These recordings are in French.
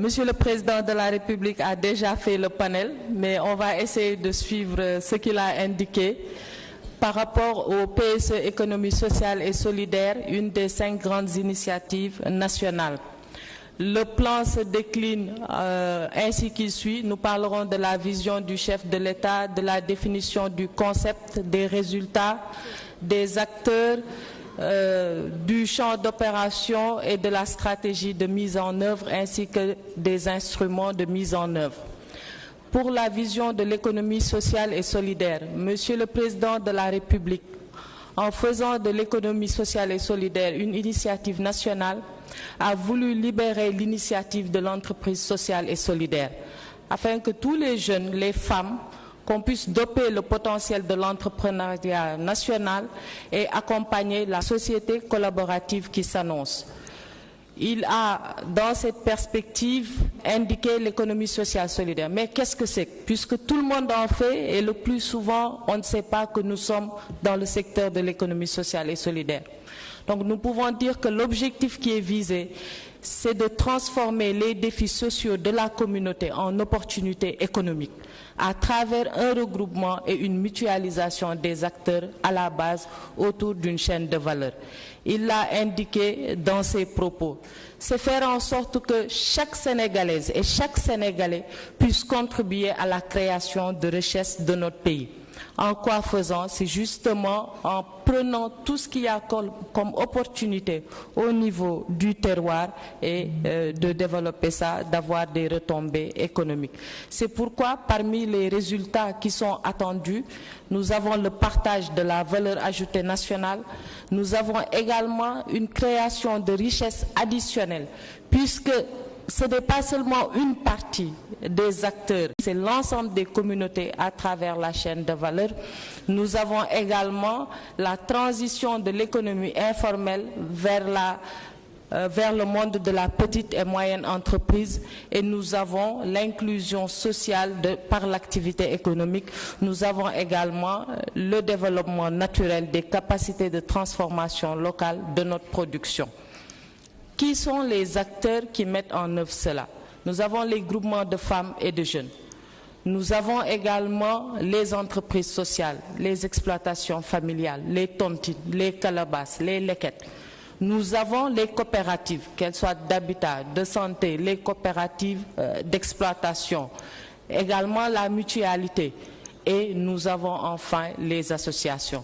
Monsieur le Président de la République a déjà fait le panel, mais on va essayer de suivre ce qu'il a indiqué par rapport au PSE économie sociale et solidaire, une des 5 grandes initiatives nationales. Le plan se décline ainsi qu'il suit. Nous parlerons de la vision du chef de l'État, de la définition du concept, des résultats, des acteurs, du champ d'opération et de la stratégie de mise en œuvre ainsi que des instruments de mise en œuvre. Pour la vision de l'économie sociale et solidaire, Monsieur le Président de la République, en faisant de l'économie sociale et solidaire une initiative nationale, a voulu libérer l'initiative de l'entreprise sociale et solidaire, afin que tous les jeunes, les femmes, qu'on puisse doper le potentiel de l'entrepreneuriat national et accompagner la société collaborative qui s'annonce. Il a, dans cette perspective, indiqué l'économie sociale solidaire. Mais qu'est-ce que c'est? Puisque tout le monde en fait et le plus souvent, on ne sait pas que nous sommes dans le secteur de l'économie sociale et solidaire. Donc nous pouvons dire que l'objectif qui est visé, c'est de transformer les défis sociaux de la communauté en opportunités économiques à travers un regroupement et une mutualisation des acteurs à la base autour d'une chaîne de valeur. Il l'a indiqué dans ses propos. C'est faire en sorte que chaque Sénégalaise et chaque Sénégalais puisse contribuer à la création de richesses de notre pays. En quoi faisant? C'est justement en prenant tout ce qu'il y a comme opportunité au niveau du terroir et de développer ça, d'avoir des retombées économiques. C'est pourquoi, parmi les résultats qui sont attendus, nous avons le partage de la valeur ajoutée nationale, nous avons également une création de richesses additionnelles, puisque ce n'est pas seulement une partie des acteurs, c'est l'ensemble des communautés à travers la chaîne de valeur. Nous avons également la transition de l'économie informelle vers le monde de la petite et moyenne entreprise et nous avons l'inclusion sociale par l'activité économique. Nous avons également le développement naturel des capacités de transformation locale de notre production. Qui sont les acteurs qui mettent en œuvre cela? Nous avons les groupements de femmes et de jeunes. Nous avons également les entreprises sociales, les exploitations familiales, les tontines, les calebasses, les lequettes. Nous avons les coopératives, qu'elles soient d'habitat, de santé, les coopératives d'exploitation, également la mutualité et nous avons enfin les associations.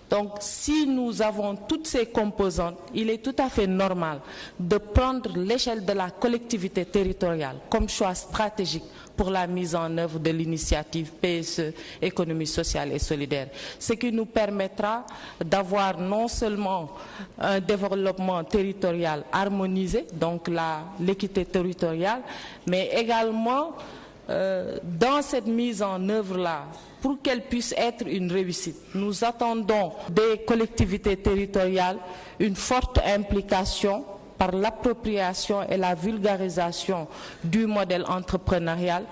Donc, si nous avons toutes ces composantes, il est tout à fait normal de prendre l'échelle de la collectivité territoriale comme choix stratégique pour la mise en œuvre de l'initiative PSE, économie sociale et solidaire. Ce qui nous permettra d'avoir non seulement un développement territorial harmonisé, donc l'équité territoriale, mais également dans cette mise en œuvre-là, pour qu'elle puisse être une réussite, nous attendons des collectivités territoriales une forte implication par l'appropriation et la vulgarisation du modèle entrepreneurial,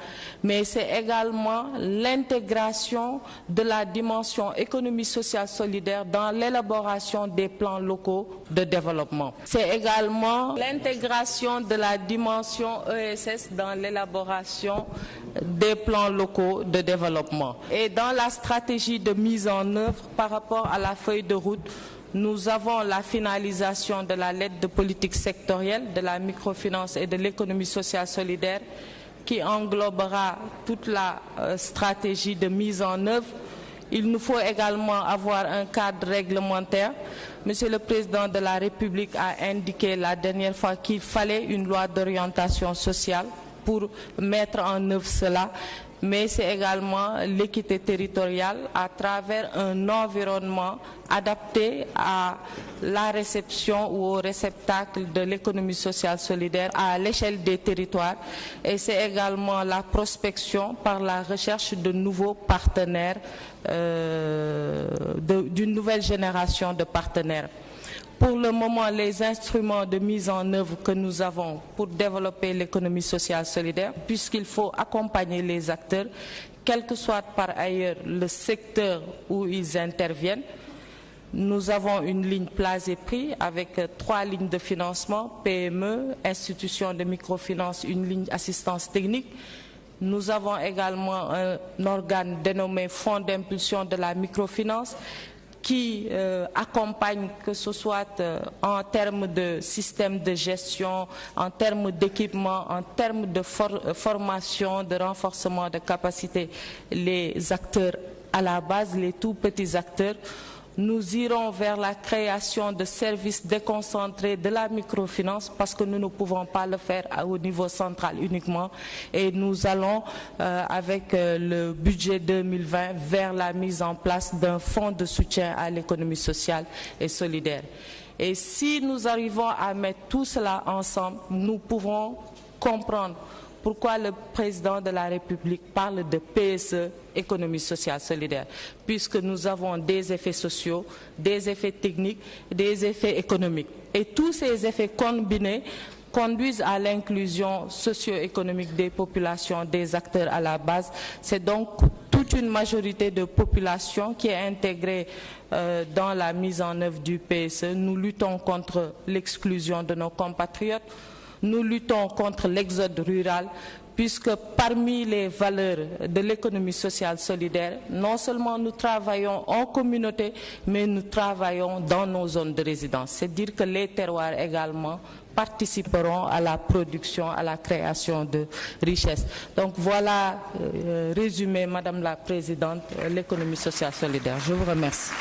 mais c'est également l'intégration de la dimension économie sociale solidaire dans l'élaboration des plans locaux de développement. C'est également l'intégration de la dimension ESS dans l'élaboration des plans locaux de développement. Et dans la stratégie de mise en œuvre par rapport à la feuille de route, nous avons la finalisation de la lettre de politique sectorielle, de la microfinance et de l'économie sociale solidaire qui englobera toute la stratégie de mise en œuvre. Il nous faut également avoir un cadre réglementaire. Monsieur le Président de la République a indiqué la dernière fois qu'il fallait une loi d'orientation sociale pour mettre en œuvre cela. Mais c'est également l'équité territoriale à travers un environnement adapté à la réception ou au réceptacle de l'économie sociale solidaire à l'échelle des territoires. Et c'est également la prospection par la recherche de nouveaux partenaires, d'une nouvelle génération de partenaires. Pour le moment, les instruments de mise en œuvre que nous avons pour développer l'économie sociale solidaire, puisqu'il faut accompagner les acteurs, quel que soit par ailleurs le secteur où ils interviennent, Nous avons une ligne Place et Prix avec 3 lignes de financement, PME, institutions de microfinance, une ligne assistance technique. Nous avons également un organe dénommé Fonds d'impulsion de la microfinance qui accompagne, que ce soit en termes de système de gestion, en termes d'équipement, en termes de formation, de renforcement de capacité, les acteurs à la base, les tout petits acteurs. Nous irons vers la création de services déconcentrés de la microfinance parce que nous ne pouvons pas le faire au niveau central uniquement et nous allons avec le budget 2020 vers la mise en place d'un fonds de soutien à l'économie sociale et solidaire. Et si nous arrivons à mettre tout cela ensemble, nous pouvons comprendre pourquoi le président de la République parle de PSE, économie sociale solidaire, puisque nous avons des effets sociaux, des effets techniques, des effets économiques. Et tous ces effets combinés conduisent à l'inclusion socio-économique des populations, des acteurs à la base. C'est donc toute une majorité de population qui est intégrée dans la mise en œuvre du PSE. Nous luttons contre l'exclusion de nos compatriotes. Nous luttons contre l'exode rural, puisque parmi les valeurs de l'économie sociale solidaire, non seulement nous travaillons en communauté, mais nous travaillons dans nos zones de résidence. C'est dire que les terroirs également participeront à la production, à la création de richesses. Donc voilà, résumé, Madame la Présidente, l'économie sociale solidaire. Je vous remercie.